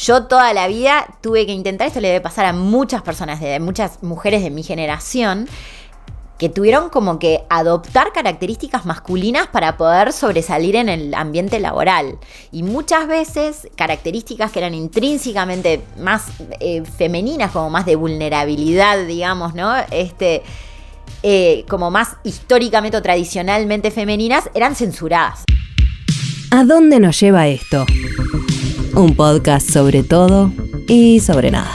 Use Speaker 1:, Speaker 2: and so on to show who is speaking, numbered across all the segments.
Speaker 1: yo toda la vida tuve que intentar, esto le debe pasar a muchas personas, muchas mujeres de mi generación, que tuvieron como que adoptar características masculinas para poder sobresalir en el ambiente laboral. Y muchas veces características que eran intrínsecamente más femeninas, como más de vulnerabilidad, digamos, ¿no? Como más históricamente o tradicionalmente femeninas, eran censuradas.
Speaker 2: ¿A dónde nos lleva esto? Un podcast sobre todo y sobre nada.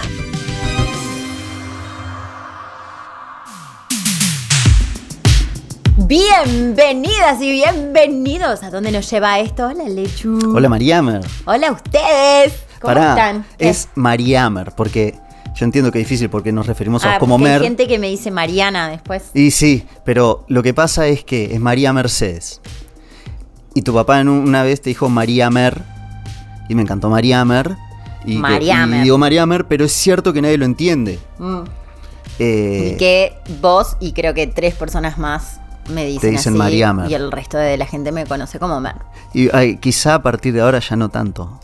Speaker 1: Bienvenidas y bienvenidos. ¿A dónde nos lleva esto? Hola, Lechu.
Speaker 3: Hola, Mariamer.
Speaker 1: Hola a ustedes. ¿Cómo están?
Speaker 3: Es Mariamer, porque yo entiendo que es difícil porque nos referimos a como Mer.
Speaker 1: Hay gente que me dice Mariana después.
Speaker 3: Y sí, pero lo que pasa es que es María Mercedes. Y tu papá una vez te dijo Mariamer, y me encantó Mariamer. Y digo Mariamer, pero es cierto que nadie lo entiende.
Speaker 1: Y que vos y creo que 3 personas más me dicen así,
Speaker 3: Mariamer.
Speaker 1: Y el resto de la gente me conoce como Mer.
Speaker 3: Y quizá a partir de ahora ya no tanto.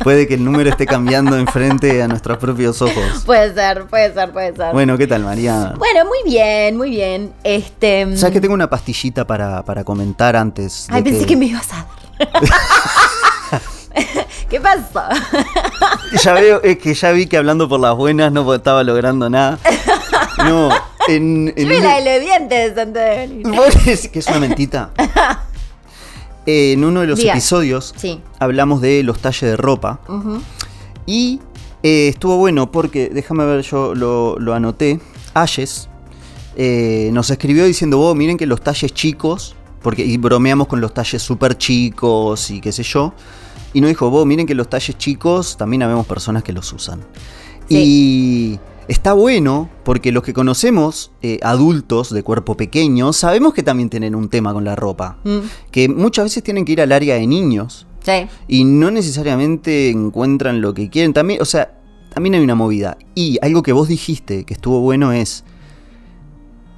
Speaker 3: Puede que el número esté cambiando enfrente a nuestros propios ojos.
Speaker 1: Puede ser.
Speaker 3: Bueno, ¿qué tal, María?
Speaker 1: Bueno, muy bien.
Speaker 3: ¿Sabes que tengo una pastillita para comentar antes?
Speaker 1: Pensé que me ibas a dar. ¿Qué pasó?
Speaker 3: Ya vi que hablando por las buenas no estaba logrando nada. No,
Speaker 1: Yo la de los dientes antes de venir.
Speaker 3: Que es una mentita. En uno de los episodios hablamos de los talles de ropa. Uh-huh. Y estuvo bueno porque, déjame ver, yo lo anoté. Ayes nos escribió diciendo, miren que los talles chicos, y bromeamos con los talles súper chicos y qué sé yo. Y nos dijo, miren que los talles chicos también habemos personas que los usan. Sí. Y está bueno porque los que conocemos adultos de cuerpo pequeño sabemos que también tienen un tema con la ropa. Que muchas veces tienen que ir al área de niños.
Speaker 1: Sí.
Speaker 3: Y no necesariamente encuentran lo que quieren. También hay una movida. Y algo que vos dijiste que estuvo bueno es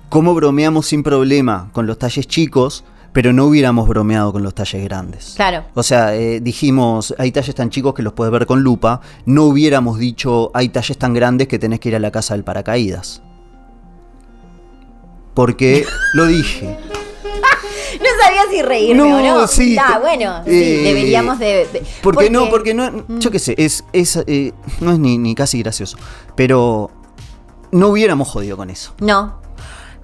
Speaker 3: cómo bromeamos sin problema con los talles chicos, pero no hubiéramos bromeado con los talles grandes.
Speaker 1: Claro.
Speaker 3: O sea, dijimos, hay talles tan chicos que los puedes ver con lupa. No hubiéramos dicho, hay talles tan grandes que tenés que ir a la casa del paracaídas. Porque lo dije.
Speaker 1: No sabía si reírme o no.
Speaker 3: Sí.
Speaker 1: Deberíamos de...
Speaker 3: Porque no, yo qué sé, no es ni casi gracioso. Pero no hubiéramos jodido con eso.
Speaker 1: No.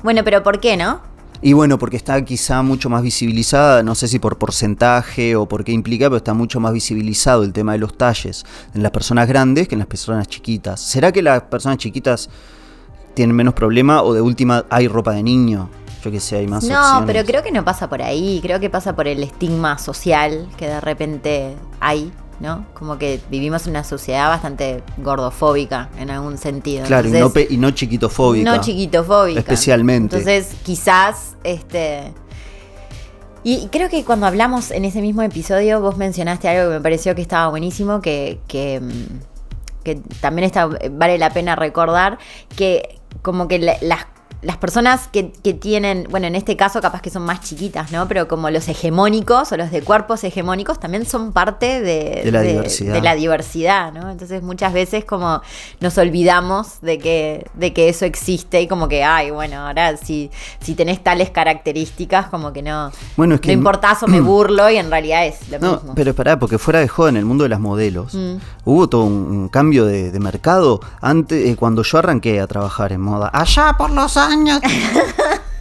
Speaker 1: Bueno, pero ¿por qué no?
Speaker 3: Y bueno, porque está quizá mucho más visibilizada, no sé si por porcentaje o por qué implica, pero está mucho más visibilizado el tema de los talles en las personas grandes que en las personas chiquitas. ¿Será que las personas chiquitas tienen menos problema o de última hay ropa de niño? Yo qué sé, hay más opciones.
Speaker 1: No, pero creo que no pasa por ahí, creo que pasa por el estigma social que de repente hay, ¿no? Como que vivimos en una sociedad bastante gordofóbica en algún sentido.
Speaker 3: Claro, entonces, y no chiquitofóbica.
Speaker 1: No chiquitofóbica.
Speaker 3: Especialmente.
Speaker 1: Entonces, quizás, y creo que cuando hablamos en ese mismo episodio, vos mencionaste algo que me pareció que estaba buenísimo, que también vale la pena recordar, que como que las personas que tienen, bueno, en este caso capaz que son más chiquitas, ¿no? Pero como los hegemónicos o los de cuerpos hegemónicos también son parte de la diversidad, ¿no? Entonces muchas veces como nos olvidamos de que eso existe y como que, bueno, ahora si tenés tales características como que no,
Speaker 3: bueno, es que
Speaker 1: no importás o me burlo y en realidad es lo mismo.
Speaker 3: No, pero pará, porque fuera de joda en el mundo de las modelos hubo todo un cambio de mercado antes, cuando yo arranqué a trabajar en moda, allá por los años.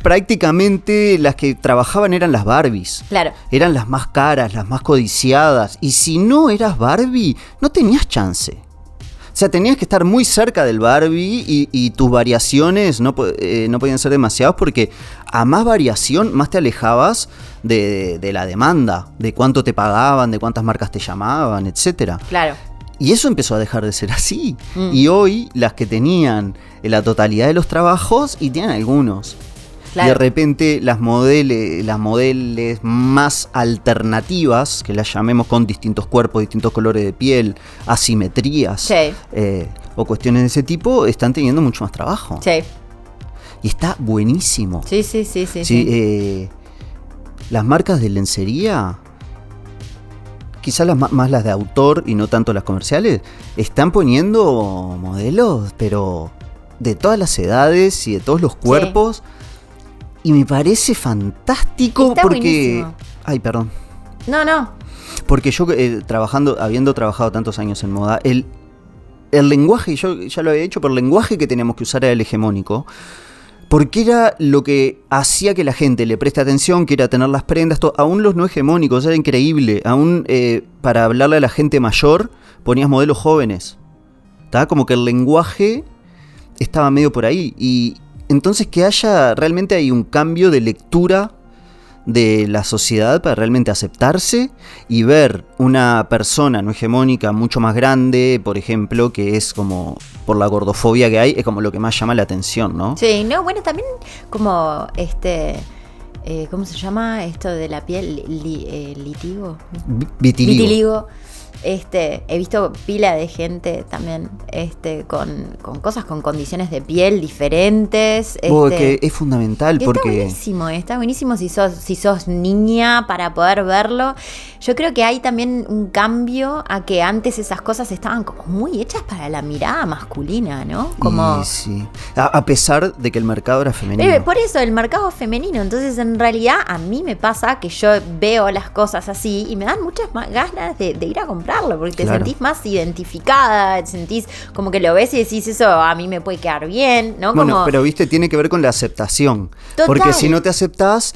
Speaker 3: Prácticamente las que trabajaban eran las Barbies.
Speaker 1: Claro.
Speaker 3: Eran las más caras, las más codiciadas. Y si no eras Barbie, no tenías chance. O sea, tenías que estar muy cerca del Barbie y tus variaciones no podían ser demasiadas porque a más variación, más te alejabas de la demanda, de cuánto te pagaban, de cuántas marcas te llamaban, etcétera.
Speaker 1: Claro.
Speaker 3: Y eso empezó a dejar de ser así. Y hoy las que tenían la totalidad de los trabajos y tienen algunos. Claro. Y de repente las modelos más alternativas, que las llamemos con distintos cuerpos, distintos colores de piel, asimetrías o cuestiones de ese tipo, están teniendo mucho más trabajo.
Speaker 1: Sí.
Speaker 3: Y está buenísimo.
Speaker 1: Sí.
Speaker 3: Las marcas de lencería quizás más las de autor y no tanto las comerciales, están poniendo modelos, pero de todas las edades y de todos los cuerpos. Sí. Y me parece fantástico. Está porque... buenísimo. Ay, perdón.
Speaker 1: No.
Speaker 3: Porque yo habiendo trabajado tantos años en moda, el lenguaje, yo ya lo había hecho, pero el lenguaje que teníamos que usar era el hegemónico. Porque era lo que hacía que la gente le preste atención, que era tener las prendas, todo. Aún los no hegemónicos, era increíble. Aún para hablarle a la gente mayor, ponías modelos jóvenes. ¿Tá? Como que el lenguaje estaba medio por ahí. Y entonces que realmente hay un cambio de lectura de la sociedad para realmente aceptarse y ver una persona no hegemónica mucho más grande, por ejemplo, que es como por la gordofobia que hay, es como lo que más llama la atención, ¿no?
Speaker 1: Sí, no, bueno, también como ¿cómo se llama esto de la piel? Litigo.
Speaker 3: Vitiligo.
Speaker 1: He visto pila de gente también con cosas, con condiciones de piel diferentes.
Speaker 3: Que es fundamental porque...
Speaker 1: Está buenísimo si sos niña para poder verlo. Yo creo que hay también un cambio a que antes esas cosas estaban como muy hechas para la mirada masculina, ¿no? Como...
Speaker 3: Sí. A pesar de que el mercado era femenino.
Speaker 1: Por eso, el mercado es femenino. Entonces, en realidad, a mí me pasa que yo veo las cosas así y me dan muchas más ganas de ir a comprar. Porque te sentís más identificada, te sentís como que lo ves y decís, eso a mí me puede quedar bien, ¿no?
Speaker 3: Bueno, pero viste, tiene que ver con la aceptación. Total. Porque si no te aceptás,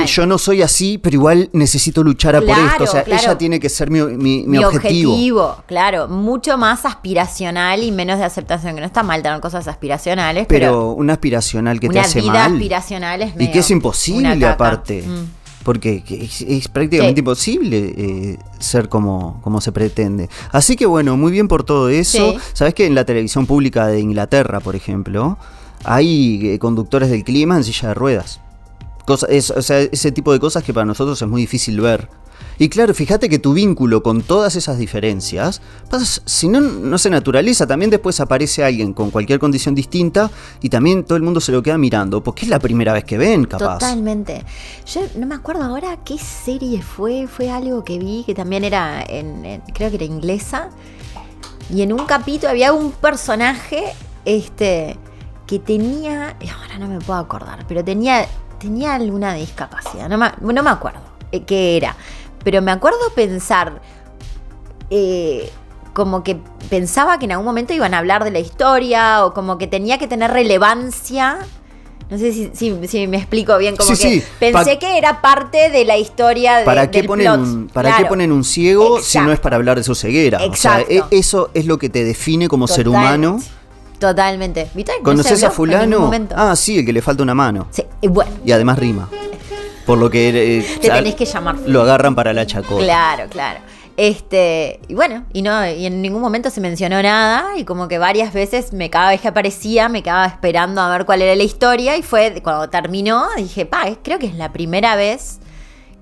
Speaker 3: yo no soy así, pero igual necesito luchar por esto. O sea, ella tiene que ser mi objetivo.
Speaker 1: Claro, mucho más aspiracional y menos de aceptación, que no está mal tener cosas aspiracionales.
Speaker 3: Pero una aspiracional que te hace mal. Una vida
Speaker 1: aspiracional es medio
Speaker 3: y que es imposible aparte. Porque es prácticamente imposible ser como se pretende. Así que bueno, muy bien por todo eso. Sí. Sabés que en la televisión pública de Inglaterra, por ejemplo, hay conductores del clima en silla de ruedas. Ese tipo de cosas que para nosotros es muy difícil ver. Y claro, fíjate que tu vínculo con todas esas diferencias, si no se naturaliza, también después aparece alguien con cualquier condición distinta y también todo el mundo se lo queda mirando, porque es la primera vez que ven, capaz.
Speaker 1: Totalmente. Yo no me acuerdo ahora qué serie fue algo que vi, que también era, creo que era inglesa, y en un capítulo había un personaje que tenía, ahora no me puedo acordar, pero tenía alguna discapacidad, no me acuerdo qué era. Pero me acuerdo pensar, como que pensaba que en algún momento iban a hablar de la historia o como que tenía que tener relevancia. No sé si me explico bien, como que pensé que era parte de la historia
Speaker 3: ¿Para qué ponen un ciego si no es para hablar de su ceguera?
Speaker 1: Exacto.
Speaker 3: O sea, eso es lo que te define como ser humano.
Speaker 1: Totalmente.
Speaker 3: ¿Conoces a fulano? Sí, el que le falta una mano.
Speaker 1: Sí, bueno.
Speaker 3: Y además rima. Por lo que
Speaker 1: te tenés que llamar.
Speaker 3: Lo agarran para la chacota.
Speaker 1: Claro. Y bueno, y en ningún momento se mencionó nada, y como que varias veces cada vez que aparecía me quedaba esperando a ver cuál era la historia, y fue cuando terminó, dije, creo que es la primera vez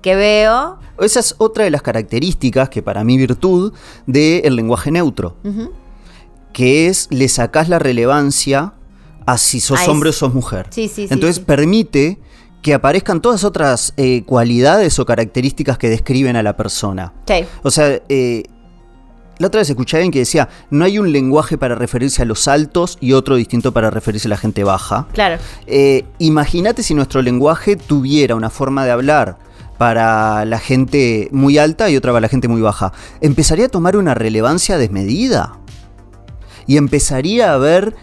Speaker 1: que veo.
Speaker 3: Esa es otra de las características, que para mí virtud, del lenguaje neutro. Uh-huh. Que es, le sacás la relevancia a si sos hombre o sos mujer.
Speaker 1: Sí.
Speaker 3: Entonces permite que aparezcan todas otras cualidades o características que describen a la persona.
Speaker 1: Sí.
Speaker 3: O sea, la otra vez escuché a alguien que decía, no hay un lenguaje para referirse a los altos y otro distinto para referirse a la gente baja.
Speaker 1: Claro.
Speaker 3: Imagínate si nuestro lenguaje tuviera una forma de hablar para la gente muy alta y otra para la gente muy baja. Empezaría a tomar una relevancia desmedida. Y empezaría a haber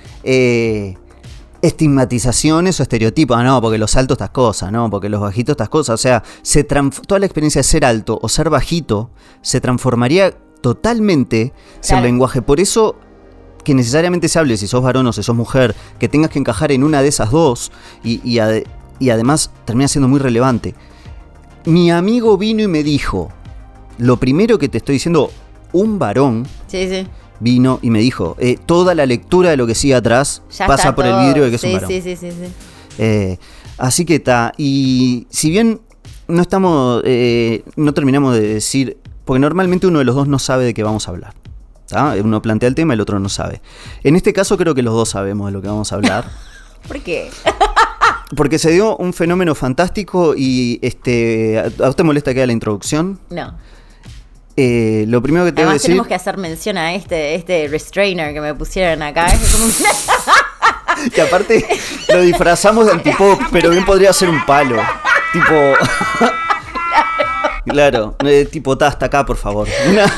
Speaker 3: estigmatizaciones o estereotipos. No, porque los altos estas cosas, no, porque los bajitos estas cosas. O sea, toda la experiencia de ser alto o ser bajito se transformaría totalmente si el lenguaje. Por eso que necesariamente se hable si sos varón o si sos mujer, que tengas que encajar en una de esas dos y además termina siendo muy relevante. Mi amigo vino y me dijo, lo primero que te estoy diciendo, un varón...
Speaker 1: Sí.
Speaker 3: Vino y me dijo, toda la lectura de lo que sigue atrás ya pasa por el vidrio de que es un varón.
Speaker 1: Sí.
Speaker 3: Así que está. Y si bien no terminamos de decir, porque normalmente uno de los dos no sabe de qué vamos a hablar. ¿Tá? Uno plantea el tema, el otro no sabe. En este caso creo que los dos sabemos de lo que vamos a hablar.
Speaker 1: ¿Por qué?
Speaker 3: Porque se dio un fenómeno fantástico y ¿a usted molesta que haga la introducción?
Speaker 1: No.
Speaker 3: Lo primero que tengo que decir...
Speaker 1: tenemos que hacer mención a este restrainer que me pusieron acá.
Speaker 3: Que aparte lo disfrazamos de antipop, pero bien podría ser un palo. Tipo... Claro, tipo, hasta acá, por favor.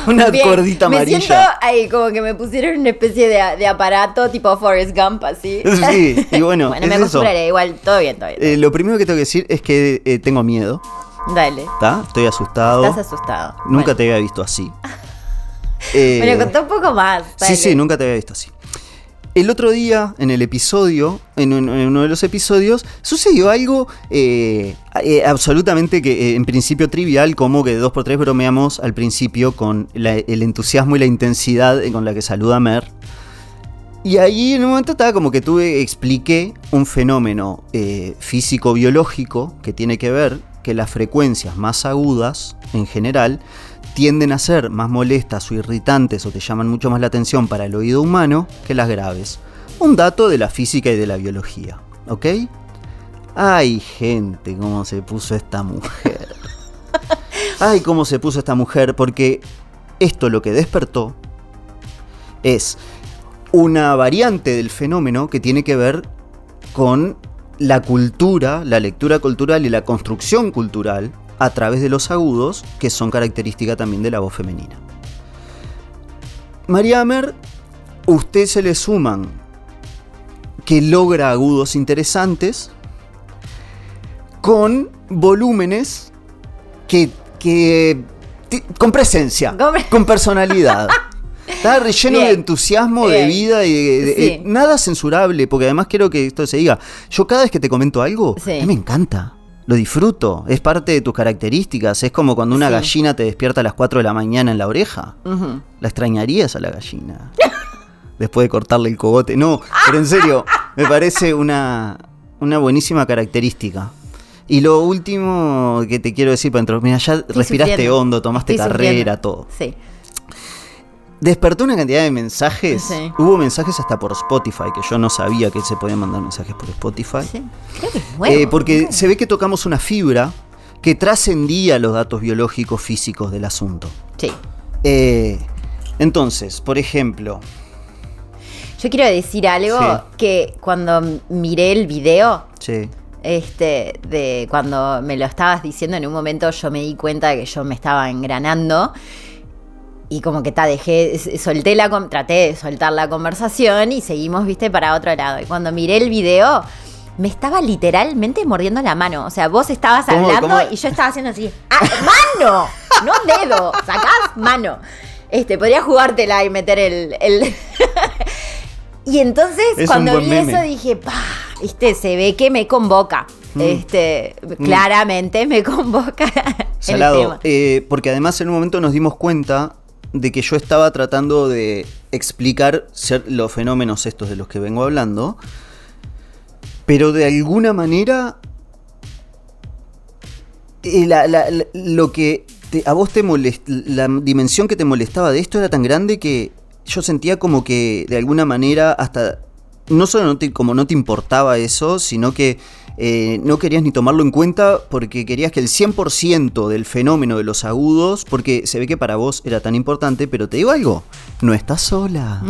Speaker 3: Una bien, cordita amarilla.
Speaker 1: Me siento ahí como que me pusieron una especie de aparato tipo Forrest Gump, así.
Speaker 3: Sí, y bueno,
Speaker 1: me acostumbraré, igual, todo bien.
Speaker 3: Lo primero que tengo que decir es que tengo miedo.
Speaker 1: Dale.
Speaker 3: ¿Está? Estoy asustado.
Speaker 1: Estás asustado.
Speaker 3: Nunca te había visto así.
Speaker 1: Me lo contó un poco más.
Speaker 3: Dale. Sí, nunca te había visto así. El otro día, en el episodio, en uno de los episodios, sucedió algo absolutamente que en principio trivial, como que de 2x3 bromeamos al principio con el entusiasmo y la intensidad con la que saluda Mer. Y ahí en un momento estaba como que expliqué un fenómeno físico-biológico que tiene que ver que las frecuencias más agudas, en general, tienden a ser más molestas o irritantes o te llaman mucho más la atención para el oído humano que las graves. Un dato de la física y de la biología, ¿ok? Ay, gente, cómo se puso esta mujer. Ay, cómo se puso esta mujer, porque esto lo que despertó es una variante del fenómeno que tiene que ver con la cultura, la lectura cultural y la construcción cultural a través de los agudos, que son característica también de la voz femenina. María Mer, usted se le suman que logra agudos interesantes con volúmenes con presencia, con personalidad. Está relleno de entusiasmo, bien, de vida y sí, nada censurable, porque además quiero que esto se diga. Yo cada vez que te comento algo, sí, a mí me encanta. Lo disfruto, es parte de tus características. Es como cuando una gallina te despierta a las 4 de la mañana en la oreja. Uh-huh. La extrañarías a la gallina después de cortarle el cogote. No, pero en serio, me parece una buenísima característica. Y lo último que te quiero decir, para mira, ya respiraste hondo, tomaste carrera, todo. Sí. Despertó una cantidad de mensajes. Sí. Hubo mensajes hasta por Spotify, que yo no sabía que se podían mandar mensajes por Spotify. Sí. Creo que es nuevo, porque se ve que tocamos una fibra que trascendía los datos biológicos físicos del asunto. Sí. Entonces, por ejemplo...
Speaker 1: Yo quiero decir algo que cuando miré el video... Sí. De cuando me lo estabas diciendo, en un momento yo me di cuenta de que yo me estaba engranando... Y como que traté de soltar la conversación y seguimos, viste, para otro lado. Y cuando miré el video, me estaba literalmente mordiendo la mano. O sea, vos estabas hablando y yo estaba haciendo así, ¡mano! No dedo, sacás mano. Podría jugártela y meter el... Y entonces, cuando vi eso, dije, viste, se ve que me convoca. Claramente me convoca.
Speaker 3: Salado, porque además en un momento nos dimos cuenta de que yo estaba tratando de explicar los fenómenos estos de los que vengo hablando, pero de alguna manera lo que a vos te la dimensión que te molestaba de esto era tan grande que yo sentía como que de alguna manera hasta no solo como no te importaba eso, sino que no querías ni tomarlo en cuenta porque querías que el 100% del fenómeno de los agudos, porque se ve que para vos era tan importante, pero te digo algo, no estás sola.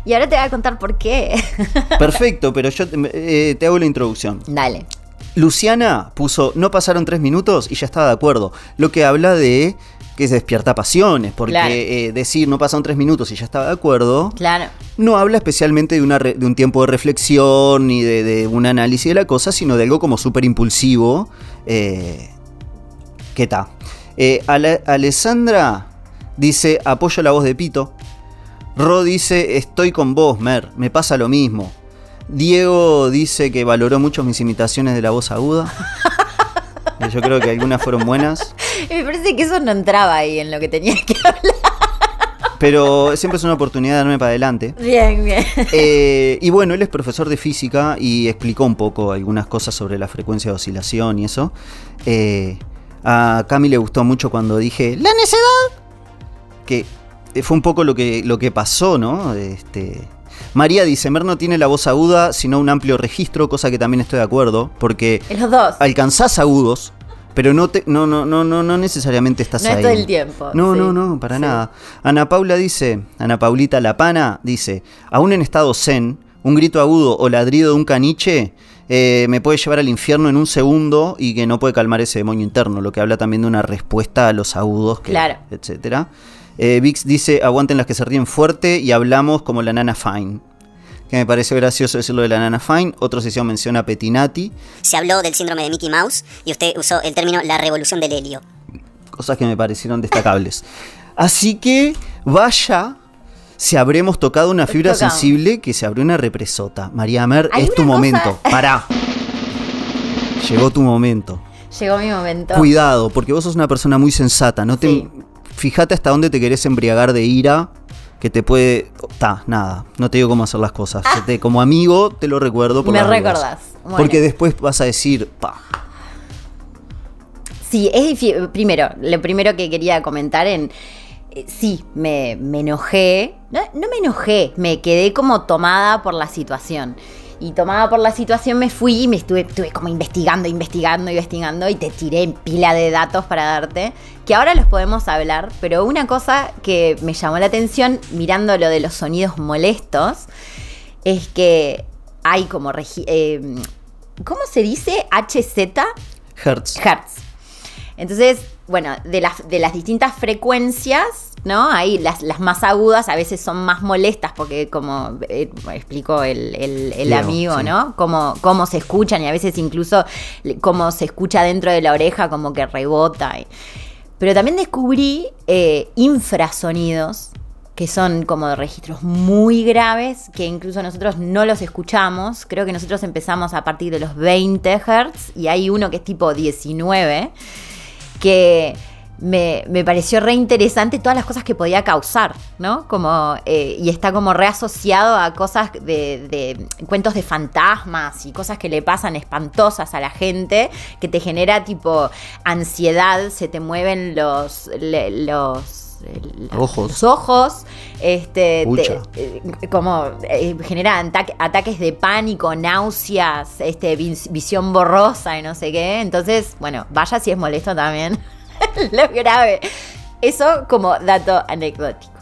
Speaker 1: Y ahora te voy a contar por qué.
Speaker 3: Perfecto, pero yo te hago la introducción.
Speaker 1: Dale.
Speaker 3: Luciana puso, no pasaron 3 minutos y ya estaba de acuerdo, lo que habla de que se despierta pasiones, porque claro, decir no pasaron 3 minutos y ya estaba de acuerdo, claro, no habla especialmente de un tiempo de reflexión ni de un análisis de la cosa, sino de algo como súper impulsivo. ¿Qué tal? Alessandra dice, apoyo la voz de Pito. Ro dice, estoy con vos, Mer, me pasa lo mismo. Diego dice que valoró mucho mis imitaciones de la voz aguda. Yo creo que algunas fueron buenas.
Speaker 1: Me parece que eso no entraba ahí en lo que tenía que hablar.
Speaker 3: Pero siempre es una oportunidad de darme para adelante.
Speaker 1: Bien, bien.
Speaker 3: Y bueno, él es profesor de física y explicó un poco algunas cosas sobre la frecuencia de oscilación y eso. A Cami le gustó mucho cuando dije ¡la necedad! Que fue un poco lo que pasó, ¿no? María dice, Mer no tiene la voz aguda, sino un amplio registro, cosa que también estoy de acuerdo, porque
Speaker 1: los dos
Speaker 3: alcanzás agudos, Pero no necesariamente estás ahí.
Speaker 1: No es todo el tiempo.
Speaker 3: No, para nada. Ana Paulita La Pana dice, aún en estado zen, un grito agudo o ladrido de un caniche me puede llevar al infierno en un segundo y que no puede calmar ese demonio interno, lo que habla también de una respuesta a los agudos, etcétera. Vix dice, aguanten las que se ríen fuerte y hablamos como la nana Fine. Que me parece gracioso decirlo de la nana Fine. Otro sesión menciona a Pettinati.
Speaker 4: Se habló del síndrome de Mickey Mouse y usted usó el término la revolución del helio.
Speaker 3: Cosas que me parecieron destacables. Así que vaya si habremos tocado una fibra sensible que se abrió una represota. María Mer, es tu momento. Pará. Llegó tu momento.
Speaker 1: Llegó mi momento.
Speaker 3: Cuidado, porque vos sos una persona muy sensata. Fíjate hasta dónde te querés embriagar de ira. Que te puede... nada, no te digo cómo hacer las cosas. Como amigo te lo recuerdo.
Speaker 1: Me recordás. Bueno.
Speaker 3: Porque después vas a decir...
Speaker 1: Sí, es difícil. Lo primero que quería comentar sí, me enojé. No me enojé, me quedé como tomada por la situación. Y tomada por la situación me fui y me estuve como investigando y te tiré en pila de datos para darte, que ahora los podemos hablar, pero una cosa que me llamó la atención mirando lo de los sonidos molestos es que hay como, ¿cómo se dice? HZ.
Speaker 3: Hertz.
Speaker 1: Entonces, bueno, de las distintas frecuencias, ¿no? Ahí las más agudas a veces son más molestas porque como explicó el Diego, amigo, sí. ¿No? Cómo se escuchan y a veces incluso cómo se escucha dentro de la oreja como que rebota. Pero también descubrí infrasonidos que son como de registros muy graves que incluso nosotros no los escuchamos. Creo que nosotros empezamos a partir de los 20 Hz y hay uno que es tipo 19 que me pareció re interesante todas las cosas que podía causar, ¿no? Como, y está como reasociado a cosas de cuentos de fantasmas y cosas que le pasan espantosas a la gente, que te genera tipo ansiedad, se te mueven los ojos, generan ataques de pánico, náuseas, visión borrosa y no sé qué. Entonces, bueno, vaya si es molesto también. Lo grave. Eso como dato anecdótico.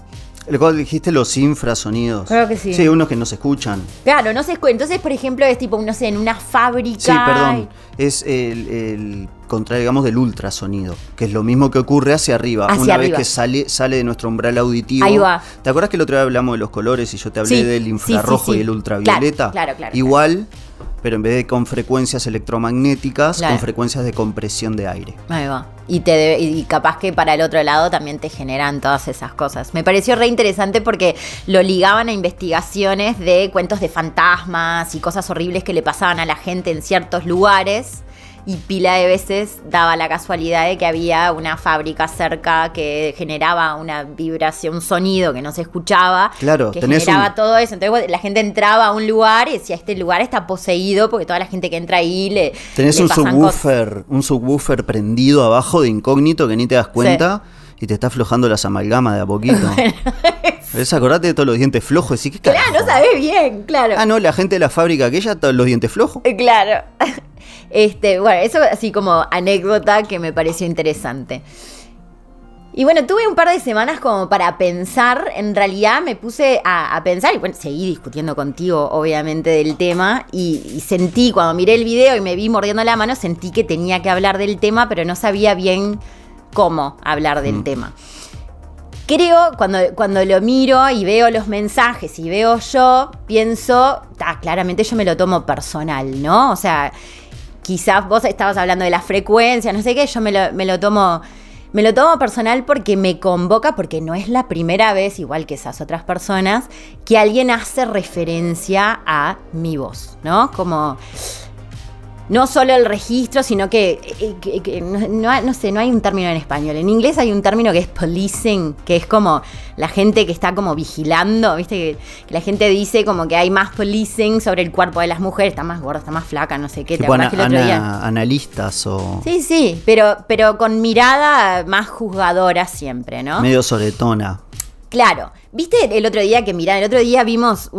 Speaker 3: Cuando dijiste los infrasonidos.
Speaker 1: Creo que sí.
Speaker 3: Sí, unos que no se escuchan.
Speaker 1: Claro, no se escuchan. Entonces, por ejemplo, es tipo, no sé, en una fábrica.
Speaker 3: Sí, perdón. Es el contrario, digamos, del ultrasonido. Que es lo mismo que ocurre hacia arriba. Una vez que sale de nuestro umbral auditivo. Ahí va. ¿Te acuerdas que el otro día hablamos de los colores y yo te hablé del infrarrojo y el ultravioleta? Claro. Igual, pero en vez de con frecuencias electromagnéticas, con frecuencias de compresión de aire.
Speaker 1: Ahí va. Y capaz que para el otro lado también te generan todas esas cosas. Me pareció re interesante porque lo ligaban a investigaciones de cuentos de fantasmas y cosas horribles que le pasaban a la gente en ciertos lugares. Y pila de veces daba la casualidad de que había una fábrica cerca que generaba una vibración, un sonido que no se escuchaba,
Speaker 3: claro,
Speaker 1: que generaba todo eso. Entonces la gente entraba a un lugar y decía, este lugar está poseído porque toda la gente que entra ahí
Speaker 3: tenés un subwoofer prendido abajo de incógnito que ni te das cuenta y te está aflojando las amalgamas de a poquito. ¿Ves? Acordate de todos los dientes flojos. ¿Sí? ¿Qué carajo?
Speaker 1: Claro, no sabés bien, claro.
Speaker 3: Ah, no, la gente de la fábrica aquella, todos los dientes flojos.
Speaker 1: Claro. Bueno, eso así como anécdota que me pareció interesante. Y bueno, tuve un par de semanas como para pensar. En realidad me puse a pensar y bueno, seguí discutiendo contigo obviamente del tema y sentí, cuando miré el video y me vi mordiendo la mano, sentí que tenía que hablar del tema, pero no sabía bien cómo hablar del tema. Creo, cuando lo miro y veo los mensajes y veo yo, pienso, claramente yo me lo tomo personal, ¿no? O sea, quizás vos estabas hablando de la frecuencia, no sé qué, yo me lo tomo personal porque me convoca, porque no es la primera vez, igual que esas otras personas, que alguien hace referencia a mi voz, ¿no? Como no solo el registro, sino que no sé, no hay un término en español. En inglés hay un término que es policing, que es como la gente que está como vigilando, ¿viste? Que la gente dice como que hay más policing sobre el cuerpo de las mujeres, está más gorda, está más flaca, no sé qué.
Speaker 3: ¿Te acuerdas que el otro día? Analistas o...
Speaker 1: Sí, pero con mirada más juzgadora siempre, ¿no?
Speaker 3: Medio soretona.
Speaker 1: Claro, ¿viste el otro día vimos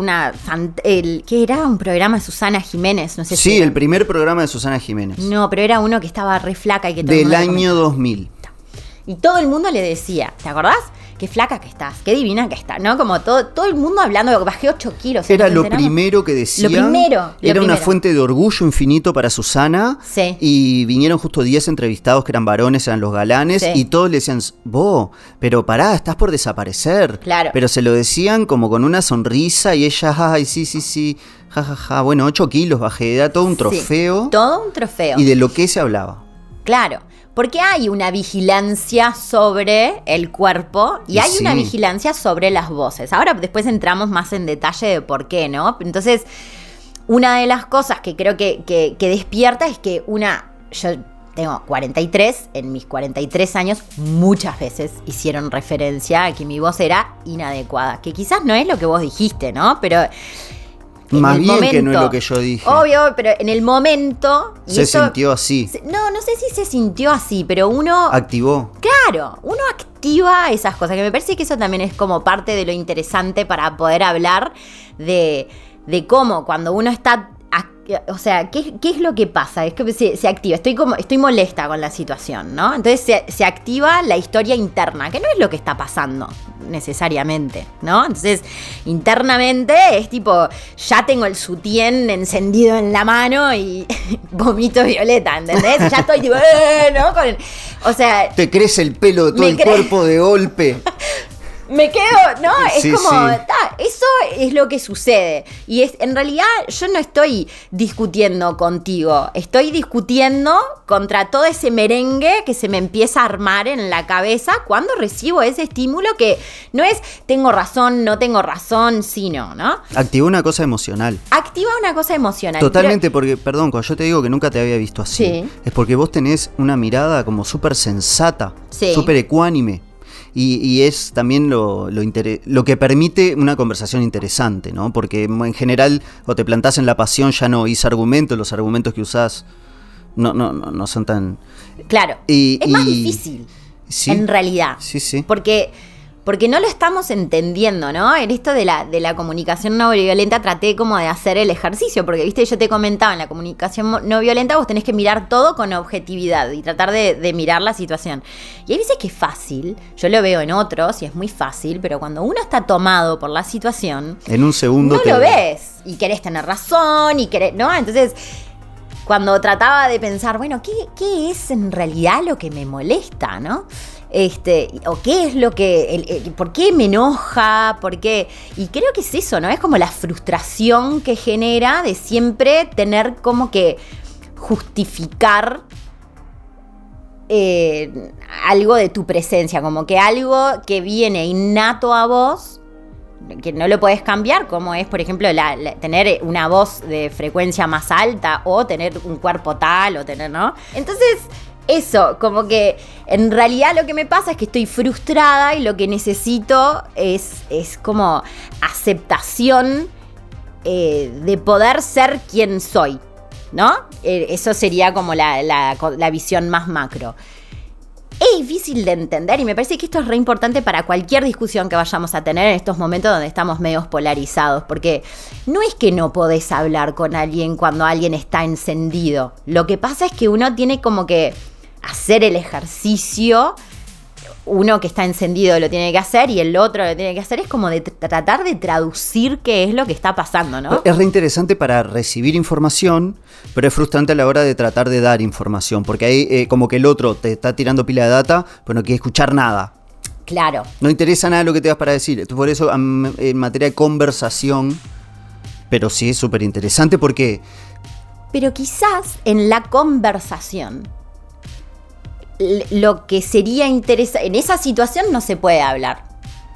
Speaker 1: que era un programa de Susana Jiménez? No sé
Speaker 3: si era. El primer programa de Susana Jiménez.
Speaker 1: No, pero era uno que estaba re flaca y que todo
Speaker 3: del año 2000.
Speaker 1: Y todo el mundo le decía, ¿te acordás? Qué flaca que estás, qué divina que estás, ¿no? Como todo el mundo hablando de que bajé 8 kilos.
Speaker 3: Era lo primero que decían. Era una fuente de orgullo infinito para Susana.
Speaker 1: Sí.
Speaker 3: Y vinieron justo 10 entrevistados que eran varones, eran los galanes. Sí. Y todos le decían, vos, pero pará, estás por desaparecer.
Speaker 1: Claro.
Speaker 3: Pero se lo decían como con una sonrisa y ella, ay, sí. Ja. Bueno, 8 kilos bajé, era todo un trofeo.
Speaker 1: Sí, todo un trofeo.
Speaker 3: Y de lo que se hablaba.
Speaker 1: Claro. Porque hay una vigilancia sobre el cuerpo y hay una vigilancia sobre las voces. Ahora después entramos más en detalle de por qué, ¿no? Entonces, una de las cosas que creo que despierta es que yo tengo 43, en mis 43 años muchas veces hicieron referencia a que mi voz era inadecuada. Que quizás no es lo que vos dijiste, ¿no? Pero...
Speaker 3: Más bien momento, que no es lo que yo dije.
Speaker 1: Obvio, pero en el momento...
Speaker 3: Se sintió así.
Speaker 1: No sé si se sintió así, pero uno...
Speaker 3: Activó.
Speaker 1: Claro, uno activa esas cosas, que me parece que eso también es como parte de lo interesante para poder hablar de cómo cuando uno está... O sea, ¿qué es lo que pasa? Es que se activa. Estoy molesta con la situación, ¿no? Entonces se activa la historia interna, que no es lo que está pasando necesariamente, ¿no? Entonces, internamente es tipo, ya tengo el sutién encendido en la mano y vomito violeta, ¿entendés? Ya estoy tipo, ¿no? O sea...
Speaker 3: Te crece el pelo de todo el cuerpo de golpe.
Speaker 1: Me quedo, ¿no? Es como, eso es lo que sucede. Y en realidad yo no estoy discutiendo contigo, estoy discutiendo contra todo ese merengue que se me empieza a armar en la cabeza cuando recibo ese estímulo que no es tengo razón, no tengo razón, sino, ¿no?
Speaker 3: Activa una cosa emocional. Totalmente, porque, perdón, cuando yo te digo que nunca te había visto así, es porque vos tenés una mirada como súper sensata, súper ecuánime. Y es también lo que permite una conversación interesante, ¿no? Porque en general, o te plantás en la pasión, ya no oís argumentos, los argumentos que usás no son tan...
Speaker 1: Claro, es más difícil, en realidad.
Speaker 3: Sí.
Speaker 1: Porque no lo estamos entendiendo, ¿no? En esto de la comunicación no violenta traté como de hacer el ejercicio, porque, viste, yo te comentaba, en la comunicación no violenta vos tenés que mirar todo con objetividad y tratar de mirar la situación. Y hay veces que es fácil, yo lo veo en otros y es muy fácil, pero cuando uno está tomado por la situación...
Speaker 3: En un segundo
Speaker 1: no lo ves y querés tener razón y querés... ¿no? Entonces... Cuando trataba de pensar, bueno, ¿qué es en realidad lo que me molesta, ¿no? O qué es lo que... ¿por qué me enoja? ¿Por qué? Y creo que es eso, ¿no? Es como la frustración que genera de siempre tener como que justificar algo de tu presencia, como que algo que viene innato a vos, que no lo podés cambiar, como es, por ejemplo, tener una voz de frecuencia más alta o tener un cuerpo tal o tener, ¿no? Entonces, eso, como que en realidad lo que me pasa es que estoy frustrada y lo que necesito es como aceptación de poder ser quien soy, ¿no? Eso sería como la visión más macro. Es difícil de entender y me parece que esto es re importante para cualquier discusión que vayamos a tener en estos momentos donde estamos medios polarizados, porque no es que no podés hablar con alguien cuando alguien está encendido. Lo que pasa es que uno tiene como que hacer el ejercicio, uno que está encendido lo tiene que hacer y el otro lo tiene que hacer, es como de tratar de traducir qué es lo que está pasando, ¿no?
Speaker 3: Es re interesante para recibir información, pero es frustrante a la hora de tratar de dar información, porque ahí como que el otro te está tirando pila de data, pero no quiere escuchar nada.
Speaker 1: Claro.
Speaker 3: No interesa nada lo que te vas para decir. Por eso, en materia de conversación, pero sí es súper interesante porque...
Speaker 1: Pero quizás en la conversación... Lo que sería interesante, en esa situación no se puede hablar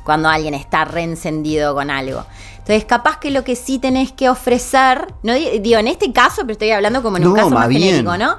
Speaker 1: cuando alguien está reencendido con algo. Entonces, capaz que lo que sí tenés que ofrecer, no digo en este caso, pero estoy hablando como en un caso más genérico, ¿no?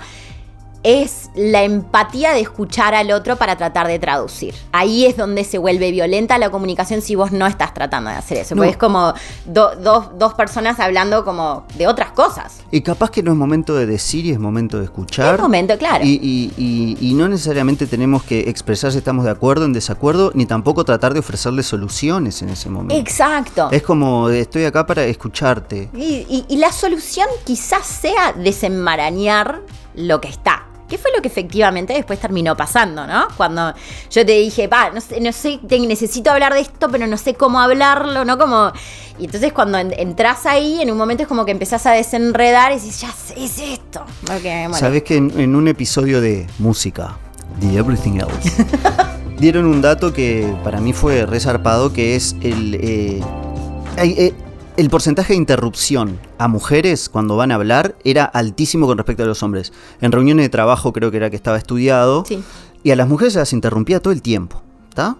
Speaker 1: es la empatía de escuchar al otro para tratar de traducir. Ahí es donde se vuelve violenta la comunicación si vos no estás tratando de hacer eso. Porque es como dos personas hablando como de otras cosas.
Speaker 3: Y capaz que no es momento de decir y es momento de escuchar.
Speaker 1: Es momento, claro.
Speaker 3: Y no necesariamente tenemos que expresar si estamos de acuerdo o en desacuerdo, ni tampoco tratar de ofrecerle soluciones en ese momento.
Speaker 1: Exacto.
Speaker 3: Es como, estoy acá para escucharte.
Speaker 1: Y la solución quizás sea desenmarañar lo que está. ¿Qué fue lo que efectivamente después terminó pasando, no? Cuando yo te dije, no sé, necesito hablar de esto, pero no sé cómo hablarlo, ¿no? Y entonces cuando entras ahí, en un momento es como que empezás a desenredar y dices, ya sé, es esto. Okay, bueno.
Speaker 3: Sabés que en un episodio de música, The Everything Else, dieron un dato que para mí fue resarpado, que es el porcentaje de interrupción a mujeres cuando van a hablar era altísimo con respecto a los hombres. En reuniones de trabajo creo que era que estaba estudiado. Sí. Y a las mujeres se las interrumpía todo el tiempo, ¿está?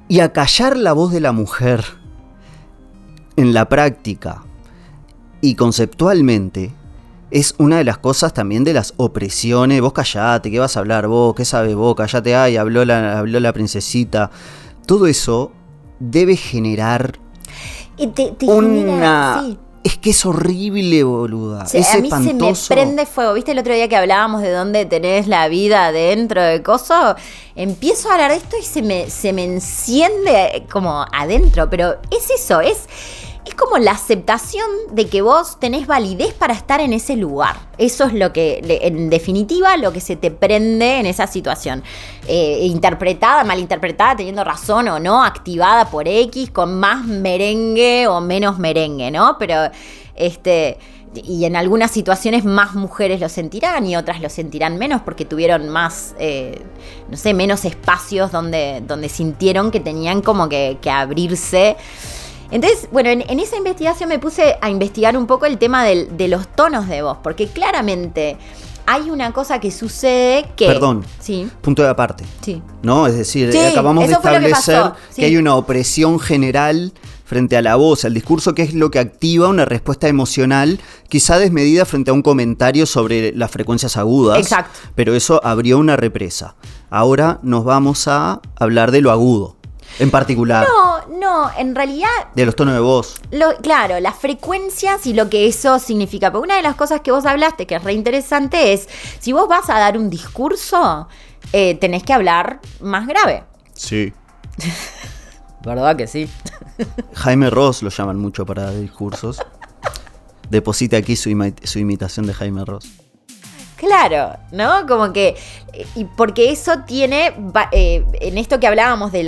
Speaker 3: Y acallar la voz de la mujer en la práctica y conceptualmente es una de las cosas también de las opresiones. Vos callate, ¿qué vas a hablar vos? ¿Qué sabes vos? Callate, ay, habló la princesita. Todo eso debe generar
Speaker 1: sí.
Speaker 3: Es que es horrible, boluda.
Speaker 1: Sí,
Speaker 3: es
Speaker 1: a mí
Speaker 3: espantoso.
Speaker 1: Se me prende fuego. ¿Viste el otro día que hablábamos de dónde tenés la vida dentro de coso? Empiezo a hablar de esto y se me enciende como adentro. Pero es eso, es como la aceptación de que vos tenés validez para estar en ese lugar. Eso es lo que, en definitiva, lo que se te prende en esa situación. Interpretada, malinterpretada, teniendo razón o no, activada por X, con más merengue o menos merengue, ¿no? Pero, y en algunas situaciones más mujeres lo sentirán y otras lo sentirán menos porque tuvieron más, menos espacios donde sintieron que tenían como que abrirse. Entonces, bueno, en esa investigación me puse a investigar un poco el tema de los tonos de voz, porque claramente hay una cosa que sucede que...
Speaker 3: Perdón,
Speaker 1: sí.
Speaker 3: Punto de aparte.
Speaker 1: Sí.
Speaker 3: ¿No? Es decir,
Speaker 1: sí,
Speaker 3: acabamos de establecer
Speaker 1: sí.
Speaker 3: que hay una opresión general frente a la voz, al discurso, que es lo que activa una respuesta emocional, quizá desmedida frente a un comentario sobre las frecuencias agudas.
Speaker 1: Exacto.
Speaker 3: Pero eso abrió una represa. Ahora nos vamos a hablar de lo agudo. En particular.
Speaker 1: No, en realidad...
Speaker 3: De los tonos de voz.
Speaker 1: Claro, las frecuencias y lo que eso significa. Pero una de las cosas que vos hablaste, que es re interesante, es si vos vas a dar un discurso, tenés que hablar más grave.
Speaker 3: Sí.
Speaker 1: ¿Verdad que sí?
Speaker 3: Jaime Ross lo llaman mucho para dar discursos. Deposite aquí su imitación de Jaime Ross.
Speaker 1: Claro, ¿no? Como que... Y porque eso tiene... en esto que hablábamos de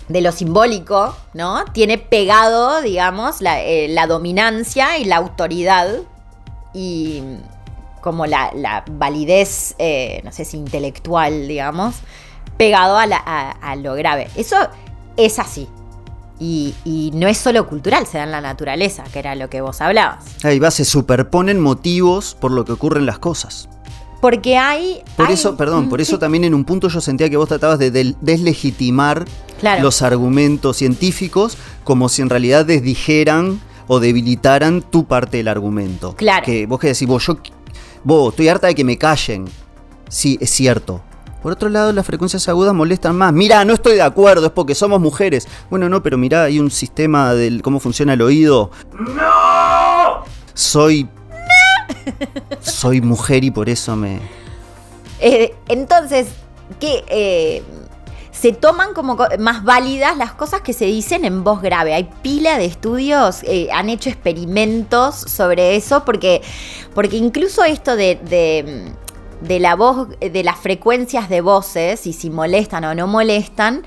Speaker 1: de lo simbólico, ¿no? Tiene pegado, digamos, la dominancia y la autoridad y como la validez, no sé si intelectual, digamos, pegado a lo grave. Eso es así. Y no es solo cultural, se da en la naturaleza, que era lo que vos hablabas.
Speaker 3: Ahí va, se superponen motivos por lo que ocurren las cosas.
Speaker 1: Porque por
Speaker 3: eso también en un punto yo sentía que vos tratabas de deslegitimar los argumentos científicos como si en realidad desdijeran o debilitaran tu parte del argumento.
Speaker 1: Claro.
Speaker 3: Que vos que decís, vos estoy harta de que me callen. Sí, es cierto. Por otro lado, las frecuencias agudas molestan más. Mirá, no estoy de acuerdo, es porque somos mujeres. Bueno, no, pero mirá, hay un sistema de cómo funciona el oído. ¡No! Soy mujer y por eso me...
Speaker 1: Entonces, se toman como más válidas las cosas que se dicen en voz grave. Hay pila de estudios, han hecho experimentos sobre eso, porque incluso esto de la voz, de las frecuencias de voces y si molestan o no molestan,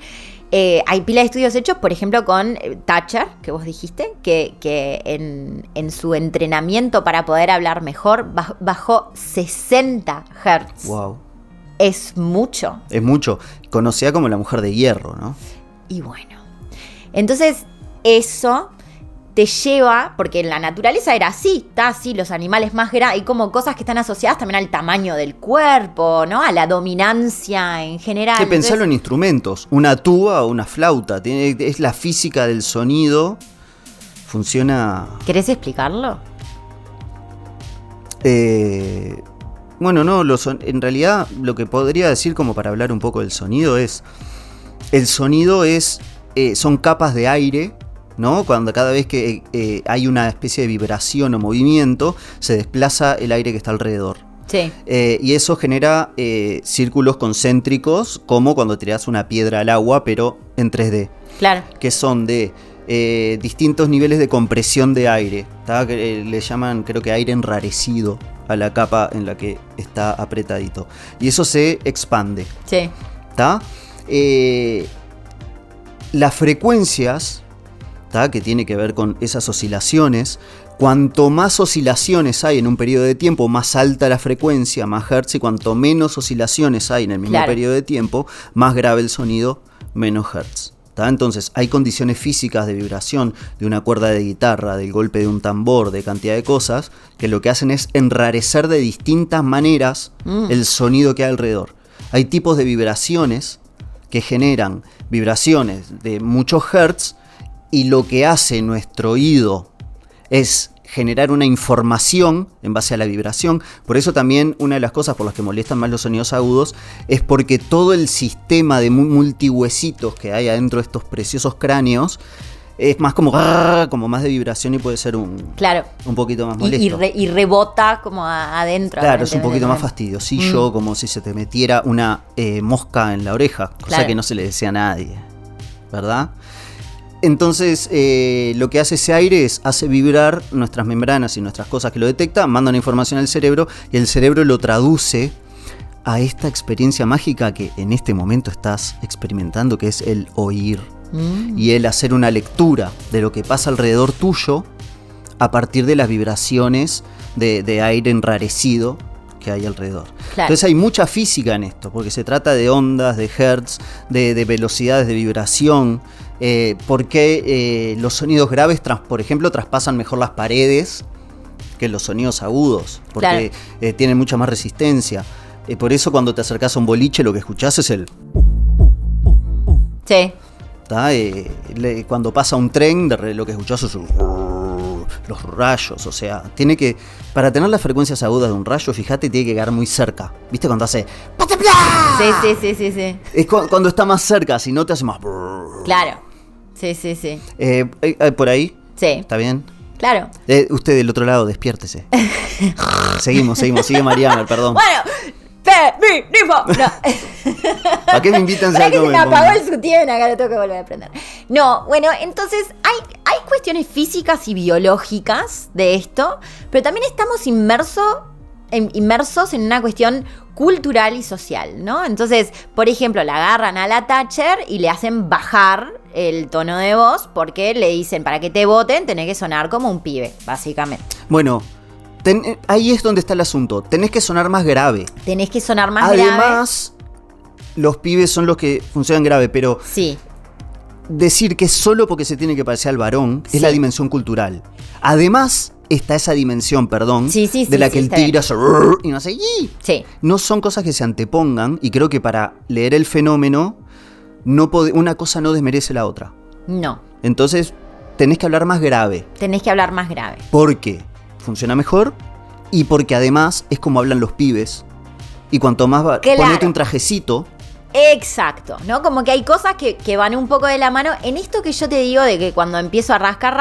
Speaker 1: hay pila de estudios hechos, por ejemplo, con Thatcher, que vos dijiste, que en su entrenamiento para poder hablar mejor bajó 60 Hz.
Speaker 3: Wow.
Speaker 1: Es mucho.
Speaker 3: Es mucho. Conocida como la mujer de hierro, ¿no?
Speaker 1: Y bueno, entonces eso te lleva, porque en la naturaleza era así, está así, los animales más grandes, hay como cosas que están asociadas también al tamaño del cuerpo, ¿no? A la dominancia en general.
Speaker 3: Hay que pensarlo en instrumentos, una tuba o una flauta, es la física del sonido, funciona...
Speaker 1: ¿Querés explicarlo?
Speaker 3: Bueno, no, en realidad lo que podría decir como para hablar un poco del sonido es... El sonido son capas de aire, ¿no? Cuando cada vez que hay una especie de vibración o movimiento, se desplaza el aire que está alrededor.
Speaker 1: Sí.
Speaker 3: Y eso genera círculos concéntricos, como cuando tiras una piedra al agua, pero en 3D.
Speaker 1: Claro.
Speaker 3: Que son de distintos niveles de compresión de aire. Que le llaman, creo que aire enrarecido a la capa en la que está apretadito. Y eso se expande.
Speaker 1: Sí.
Speaker 3: ¿Está? Las frecuencias, ¿tá? Que tiene que ver con esas oscilaciones, cuanto más oscilaciones hay en un periodo de tiempo, más alta la frecuencia, más hertz, y cuanto menos oscilaciones hay en el mismo periodo de tiempo, más grave el sonido, menos hertz. ¿Tá? Entonces hay condiciones físicas de vibración de una cuerda de guitarra, del golpe de un tambor, de cantidad de cosas, que lo que hacen es enrarecer de distintas maneras el sonido que hay alrededor. Hay tipos de vibraciones que generan vibraciones de muchos hertz, y lo que hace nuestro oído es generar una información en base a la vibración. Por eso también una de las cosas por las que molestan más los sonidos agudos es porque todo el sistema de multihuesitos que hay adentro de estos preciosos cráneos es más como más de vibración, y puede ser un poquito más molesto.
Speaker 1: Y rebota como adentro.
Speaker 3: Claro, es un poquito más fastidiosillo, como si se te metiera una mosca en la oreja, cosa que no se le desea a nadie, ¿verdad? Entonces lo que hace ese aire hace vibrar nuestras membranas y nuestras cosas que lo detectan, manda una información al cerebro, y el cerebro lo traduce a esta experiencia mágica que en este momento estás experimentando, que es el oír. Y el hacer una lectura de lo que pasa alrededor tuyo a partir de las vibraciones de aire enrarecido que hay alrededor. Claro. Entonces hay mucha física en esto, porque se trata de ondas, de hertz, de velocidades de vibración, porque los sonidos graves, por ejemplo, traspasan mejor las paredes que los sonidos agudos, porque tienen mucha más resistencia. Por eso cuando te acercás a un boliche lo que escuchás es el...
Speaker 1: Sí.
Speaker 3: Cuando pasa un tren, lo que escuchás es los rayos. O sea, para tener las frecuencias agudas de un rayo, fíjate, tiene que quedar muy cerca. ¿Viste cuando hace...
Speaker 1: Sí.
Speaker 3: Es cuando está más cerca, si no te hace más...
Speaker 1: Claro. Sí.
Speaker 3: ¿Por ahí?
Speaker 1: Sí.
Speaker 3: ¿Está bien?
Speaker 1: Claro.
Speaker 3: Usted del otro lado, despiértese. Seguimos. Sigue Mariana, perdón.
Speaker 1: Bueno... ¡Feminismo! No.
Speaker 3: ¿Para qué me invitan?
Speaker 1: ¿Para qué se me apagó el sutién? Acá lo tengo que volver a prender. No, bueno, entonces hay cuestiones físicas y biológicas de esto, pero también estamos inmersos en una cuestión cultural y social, ¿no? Entonces, por ejemplo, la agarran a la Thatcher y le hacen bajar el tono de voz porque le dicen, para que te voten tenés que sonar como un pibe, básicamente.
Speaker 3: Bueno... ahí es donde está el asunto. Tenés que sonar más grave. Además, los pibes son los que funcionan grave, pero
Speaker 1: sí.
Speaker 3: Decir que solo porque se tiene que parecer al varón es la dimensión cultural. Además, está esa dimensión, de la que el tigre hace y no hace ¡yi!
Speaker 1: Sí.
Speaker 3: No son cosas que se antepongan, y creo que para leer el fenómeno una cosa no desmerece la otra.
Speaker 1: No.
Speaker 3: Entonces, tenés que hablar más grave. ¿Por qué? Funciona mejor, y porque además es como hablan los pibes, y cuanto más ponete un trajecito.
Speaker 1: Exacto, ¿no? Como que hay cosas que van un poco de la mano. En esto que yo te digo de que cuando empiezo a rascar,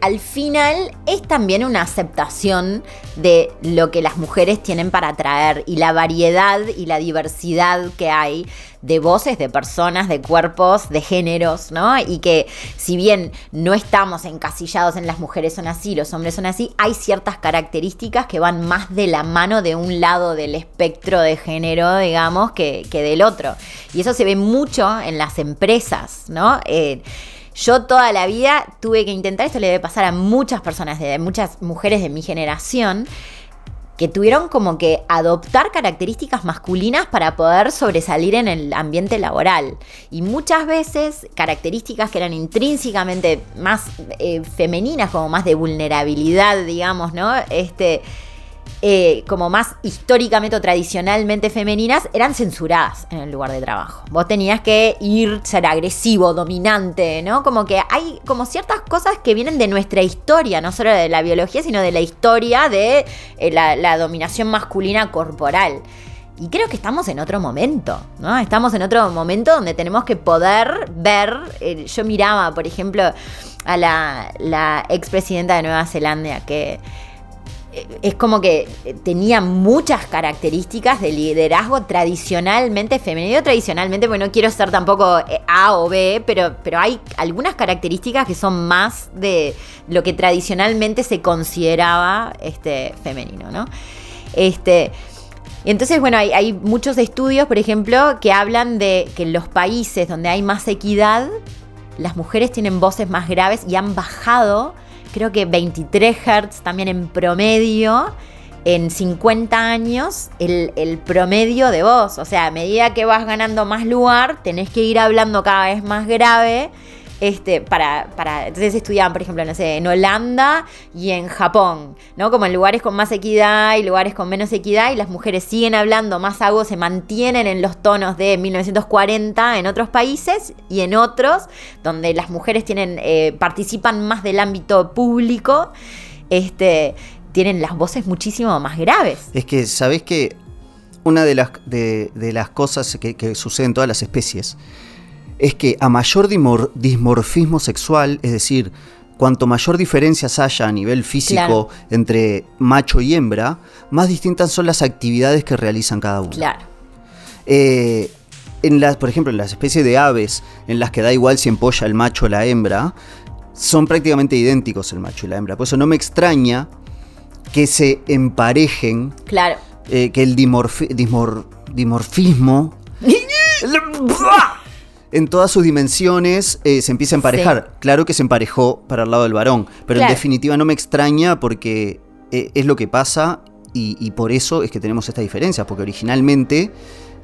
Speaker 1: al final es también una aceptación de lo que las mujeres tienen para traer, y la variedad y la diversidad que hay de voces, de personas, de cuerpos, de géneros, ¿no? Y que si bien no estamos encasillados en las mujeres son así, los hombres son así, hay ciertas características que van más de la mano de un lado del espectro de género, digamos, que del otro. Y eso se ve mucho en las empresas, ¿no? Yo toda la vida tuve que intentar, esto le debe pasar a muchas personas, muchas mujeres de mi generación, que tuvieron como que adoptar características masculinas para poder sobresalir en el ambiente laboral. Y muchas veces características que eran intrínsecamente más femeninas, como más de vulnerabilidad, digamos, ¿no? como más históricamente o tradicionalmente femeninas, eran censuradas en el lugar de trabajo. Vos tenías que ser agresivo, dominante, ¿no? Como que hay como ciertas cosas que vienen de nuestra historia, no solo de la biología, sino de la historia de la dominación masculina corporal. Y creo que estamos en otro momento, ¿no? Estamos en otro momento donde tenemos que poder ver. Yo miraba, por ejemplo, a la expresidenta de Nueva Zelanda, que es como que tenía muchas características de liderazgo tradicionalmente femenino. Tradicionalmente, porque no quiero ser tampoco A o B, pero hay algunas características que son más de lo que tradicionalmente se consideraba femenino, ¿no? Y entonces, bueno, hay muchos estudios, por ejemplo, que hablan de que en los países donde hay más equidad, las mujeres tienen voces más graves y han bajado, creo que 23 Hz también en promedio, en 50 años, el promedio de voz. O sea, a medida que vas ganando más lugar, tenés que ir hablando cada vez más grave. Entonces estudiaban, por ejemplo, no sé, en Holanda y en Japón, ¿no? Como en lugares con más equidad y lugares con menos equidad, y las mujeres siguen hablando más agudo, se mantienen en los tonos de 1940 en otros países, y en otros, donde las mujeres participan más del ámbito público, tienen las voces muchísimo más graves.
Speaker 3: Es que, ¿sabés qué? Una de las cosas que sucede en todas las especies es que a mayor dimorfismo sexual, es decir, cuanto mayor diferencias haya a nivel físico, claro, entre macho y hembra, más distintas son las actividades que realizan cada uno.
Speaker 1: Claro.
Speaker 3: Por ejemplo, en las especies de aves, en las que da igual si empolla el macho o la hembra, son prácticamente idénticos el macho y la hembra. Por eso no me extraña que se emparejen,
Speaker 1: claro,
Speaker 3: que el dimorfismo en todas sus dimensiones se empieza a emparejar. Sí. Claro que se emparejó para el lado del varón, pero claro, en definitiva no me extraña, porque es lo que pasa, y por eso es que tenemos esta diferencia, porque originalmente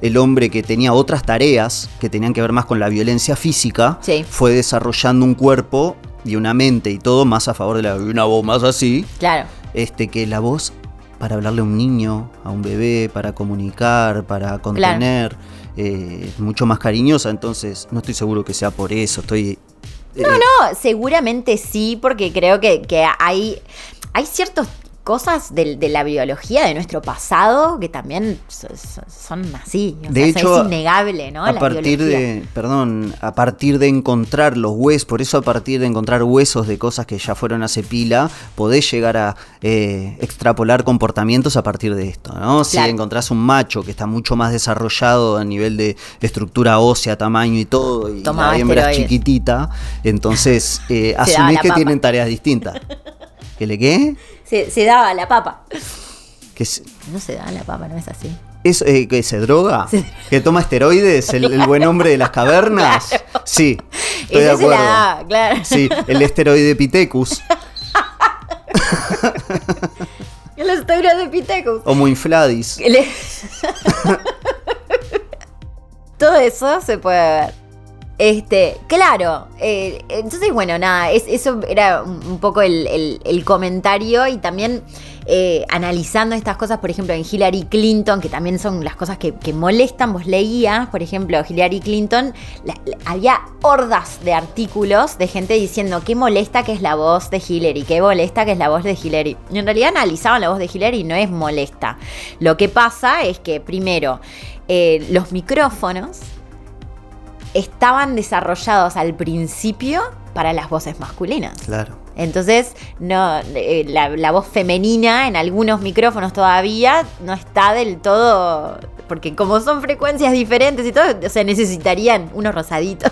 Speaker 3: el hombre, que tenía otras tareas que tenían que ver más con la violencia física, sí, fue desarrollando un cuerpo y una mente y todo más a favor de una voz más así,
Speaker 1: claro,
Speaker 3: que la voz para hablarle a un niño, a un bebé, para comunicar, para contener, claro, mucho más cariñosa. Entonces no estoy seguro que sea por eso.
Speaker 1: No, seguramente sí, porque creo que hay ciertas cosas de la biología de nuestro pasado que también son así.
Speaker 3: De hecho,
Speaker 1: es innegable, ¿no?
Speaker 3: A partir de encontrar los huesos, por eso a partir de encontrar huesos de cosas que ya fueron hace pila, podés llegar a extrapolar comportamientos a partir de esto, ¿no? Claro. Si encontrás un macho que está mucho más desarrollado a nivel de estructura ósea, tamaño y todo, y la hembra es chiquitita, entonces asumís que tienen tareas distintas. ¿Qué le qué?
Speaker 1: Se daba la papa.
Speaker 3: No
Speaker 1: se da la papa, no es así.
Speaker 3: ¿Es que se droga? ¿Que toma esteroides? ¿El buen hombre de las cavernas? Claro. Sí, estoy de acuerdo. Se la da, claro. Sí, el esteroide Pithecus.
Speaker 1: El esteroide Pithecus.
Speaker 3: Homo infladis.
Speaker 1: Todo eso se puede ver. Claro, entonces bueno, nada, eso era un poco el comentario, y también analizando estas cosas, por ejemplo, en Hillary Clinton, que también son las cosas que molestan. Vos leías, por ejemplo, Hillary Clinton, había hordas de artículos de gente diciendo qué molesta que es la voz de Hillary, qué molesta que es la voz de Hillary. Y en realidad analizaban la voz de Hillary y no es molesta. Lo que pasa es que, primero, los micrófonos estaban desarrollados al principio para las voces masculinas.
Speaker 3: Claro.
Speaker 1: Entonces, no, la voz femenina en algunos micrófonos todavía no está del todo, porque como son frecuencias diferentes y todo, o sea, necesitarían unos rosaditos.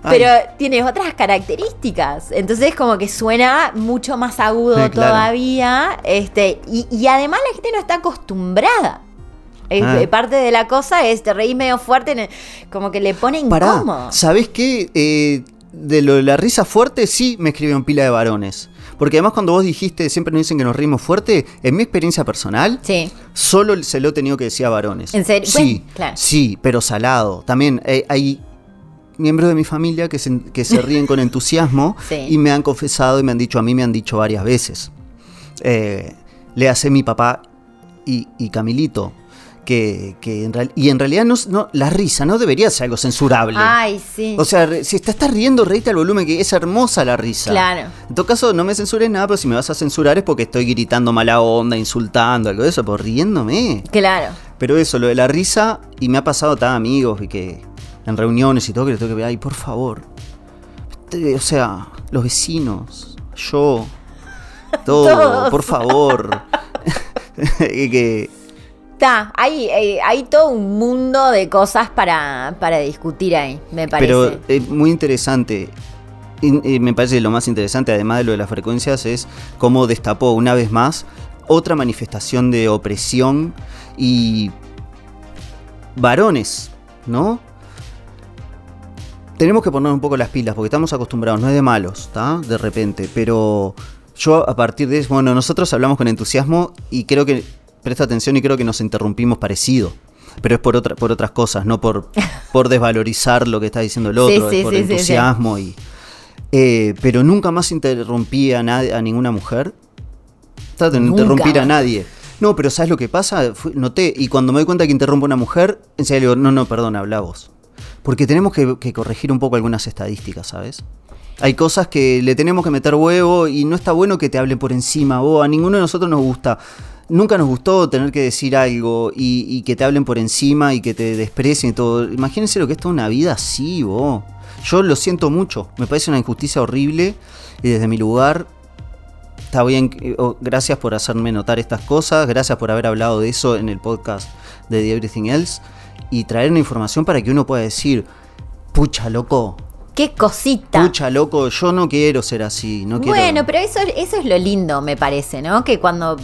Speaker 1: Pero tiene otras características. Entonces como que suena mucho más agudo, claro, todavía. Y además la gente no está acostumbrada. Parte de la cosa es te reís medio fuerte, como que le pone incómodo.
Speaker 3: ¿Sabés qué? De lo de la risa fuerte, sí me escribieron pila de varones. Porque además, cuando vos dijiste, siempre nos dicen que nos reímos fuerte, en mi experiencia personal, sí, solo se lo he tenido que decir a varones.
Speaker 1: ¿En serio?
Speaker 3: Sí,
Speaker 1: bueno, claro,
Speaker 3: sí, pero salado. También hay miembros de mi familia que se ríen con entusiasmo sí. Y me han confesado y me han dicho, a mí me han dicho varias veces. Le hace mi papá y Camilito. En realidad no, la risa no debería ser algo censurable.
Speaker 1: Ay, sí.
Speaker 3: O sea, si te estás riendo, reíte al volumen, que es hermosa la risa.
Speaker 1: Claro.
Speaker 3: En todo caso, no me censures nada, pero si me vas a censurar es porque estoy gritando mala onda, insultando, algo de eso, pues riéndome.
Speaker 1: Claro.
Speaker 3: Pero eso, lo de la risa, y me ha pasado a amigos y que en reuniones y todo, que les tengo que ver, ay, por favor. O sea, los vecinos, yo, todo, por favor.
Speaker 1: Hay todo un mundo de cosas para discutir ahí, me parece.
Speaker 3: Pero es muy interesante. Y me parece lo más interesante, además de lo de las frecuencias, es cómo destapó una vez más otra manifestación de opresión y varones, ¿no? Tenemos que poner un poco las pilas porque estamos acostumbrados, no es de malos, ¿está? De repente, pero yo a partir de eso, bueno, nosotros hablamos con entusiasmo y creo que presta atención y creo que nos interrumpimos parecido. Pero es por otras cosas, no por desvalorizar lo que está diciendo el otro, sí, es por entusiasmo. Sí. Pero nunca más interrumpí a ninguna mujer. Trato de no interrumpir a nadie. No, pero ¿sabes lo que pasa? Noté, y cuando me doy cuenta que interrumpo a una mujer, en serio digo, no, perdón, habla vos. Porque tenemos que corregir un poco algunas estadísticas, ¿sabes? Hay cosas que le tenemos que meter huevo y no está bueno que te hablen por encima. A ninguno de nosotros nos gusta. Nunca nos gustó tener que decir algo y que te hablen por encima y que te desprecien y todo. Imagínense lo que es toda una vida así, vos. Yo lo siento mucho. Me parece una injusticia horrible y desde mi lugar está bien. Gracias por hacerme notar estas cosas. Gracias por haber hablado de eso en el podcast de The Everything Else y traer una información para que uno pueda decir, pucha, loco.
Speaker 1: ¡Qué cosita!
Speaker 3: Pucha, loco, yo no quiero ser así.
Speaker 1: Bueno, pero eso es lo lindo, me parece, ¿no? Que cuando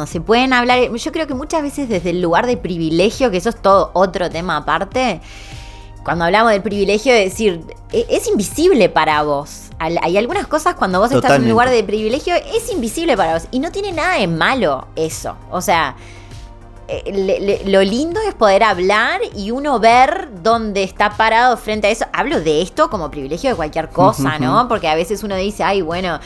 Speaker 1: se pueden hablar, yo creo que muchas veces desde el lugar de privilegio, que eso es todo otro tema aparte, cuando hablamos del privilegio, de decir, es invisible para vos. Hay algunas cosas cuando vos estás en un lugar de privilegio, es invisible para vos. Y no tiene nada de malo eso. O sea, lo lindo es poder hablar y uno ver dónde está parado frente a eso. Hablo de esto como privilegio de cualquier cosa, ¿no? Porque a veces uno dice, ay, bueno,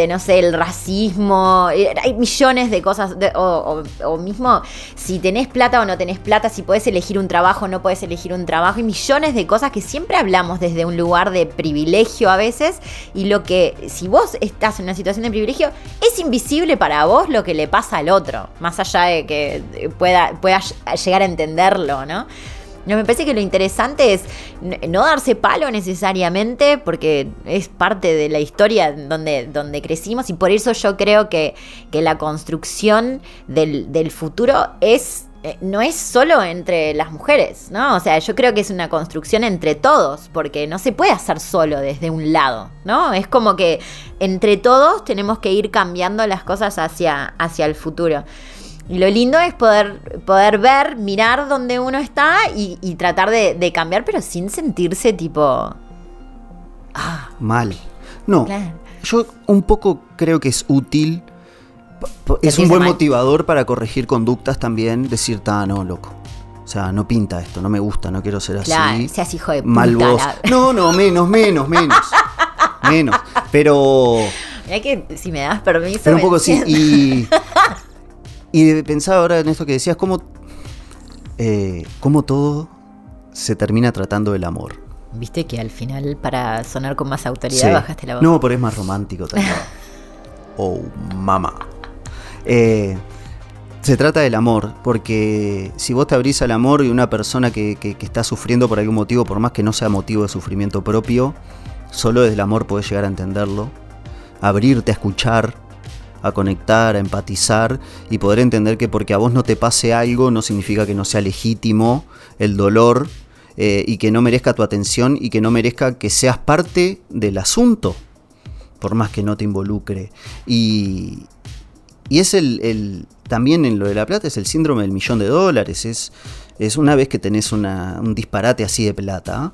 Speaker 1: no sé, el racismo, hay millones de cosas, o mismo si tenés plata o no tenés plata, si podés elegir un trabajo o no podés elegir un trabajo, hay millones de cosas que siempre hablamos desde un lugar de privilegio a veces, y lo que, si vos estás en una situación de privilegio, es invisible para vos lo que le pasa al otro, más allá de que pueda llegar a entenderlo, ¿no? Me parece que lo interesante es no darse palo necesariamente, porque es parte de la historia donde crecimos, y por eso yo creo que la construcción del futuro no es solo entre las mujeres, ¿no? O sea, yo creo que es una construcción entre todos, porque no se puede hacer solo desde un lado, ¿no? Es como que entre todos tenemos que ir cambiando las cosas hacia el futuro. Y lo lindo es poder ver, mirar dónde uno está y tratar de cambiar, pero sin sentirse tipo...
Speaker 3: mal. No, claro. Yo un poco creo que es útil, es un buen motivador para corregir conductas también, decir, no, loco. O sea, no pinta esto, no me gusta, no quiero ser así.
Speaker 1: Claro, seas hijo de puta.
Speaker 3: Mal vos. No, menos. Menos. Pero...
Speaker 1: Mirá que si me das permiso...
Speaker 3: Pero un poco sí, y pensaba ahora en esto que decías, cómo todo se termina tratando del amor.
Speaker 1: Viste que al final, para sonar con más autoridad, bajaste la voz.
Speaker 3: No, pero es más romántico también. Oh, mamá. Se trata del amor, porque si vos te abrís al amor y una persona que está sufriendo por algún motivo, por más que no sea motivo de sufrimiento propio, solo desde el amor podés llegar a entenderlo, abrirte a escuchar, a conectar, a empatizar y poder entender que porque a vos no te pase algo no significa que no sea legítimo el dolor y que no merezca tu atención y que no merezca que seas parte del asunto, por más que no te involucre. Y es también en lo de la plata es el síndrome del $1.000.000. Es una vez que tenés un disparate así de plata,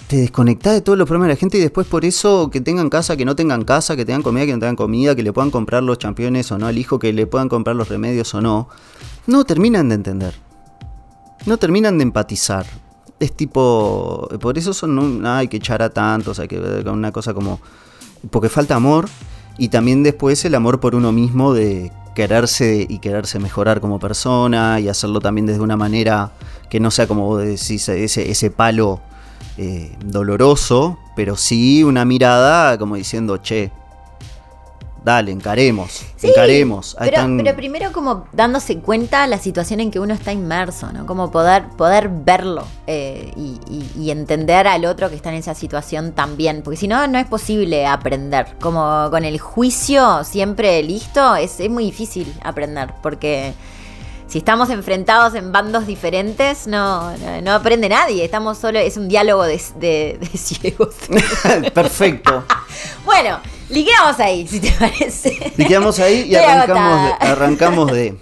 Speaker 3: te desconectás de todos los problemas de la gente y después por eso que tengan casa, que no tengan casa, que tengan comida, que no tengan comida, que le puedan comprar los championes o no al hijo, que le puedan comprar los remedios o no terminan de entender, no terminan de empatizar. es tipo, por eso hay que echar a tantos, hay que ver con una cosa como, porque falta amor, y también después el amor por uno mismo de quererse mejorar como persona y hacerlo también desde una manera que no sea como vos decís, ese palo doloroso, pero sí una mirada como diciendo, che, dale, encaremos.
Speaker 1: Pero primero como dándose cuenta la situación en que uno está inmerso, ¿no? Como poder verlo y entender al otro que está en esa situación también, porque si no, no es posible aprender. Como con el juicio siempre listo, es muy difícil aprender, porque si estamos enfrentados en bandos diferentes, no aprende nadie. Estamos solo, es un diálogo de ciegos.
Speaker 3: Perfecto.
Speaker 1: Bueno, liqueamos ahí, si te parece.
Speaker 3: Liqueamos ahí y arrancamos de...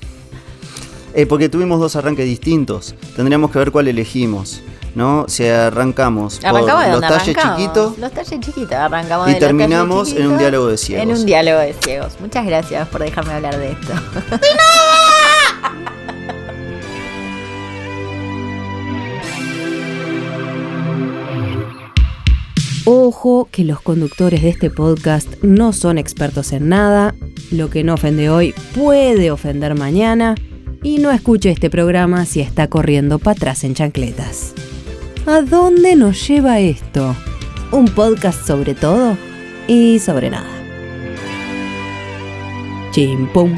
Speaker 3: porque tuvimos 2 arranques distintos. Tendríamos que ver cuál elegimos, ¿no? Si arrancamos por los talles chiquitos.
Speaker 1: Los talles chiquitos, arrancamos
Speaker 3: y terminamos en un diálogo de ciegos.
Speaker 1: En un diálogo de ciegos. Muchas gracias por dejarme hablar de esto.
Speaker 2: Ojo que los conductores de este podcast no son expertos en nada, lo que no ofende hoy puede ofender mañana, y no escuche este programa si está corriendo para atrás en chancletas. ¿A dónde nos lleva esto? Un podcast sobre todo y sobre nada. Chimpum.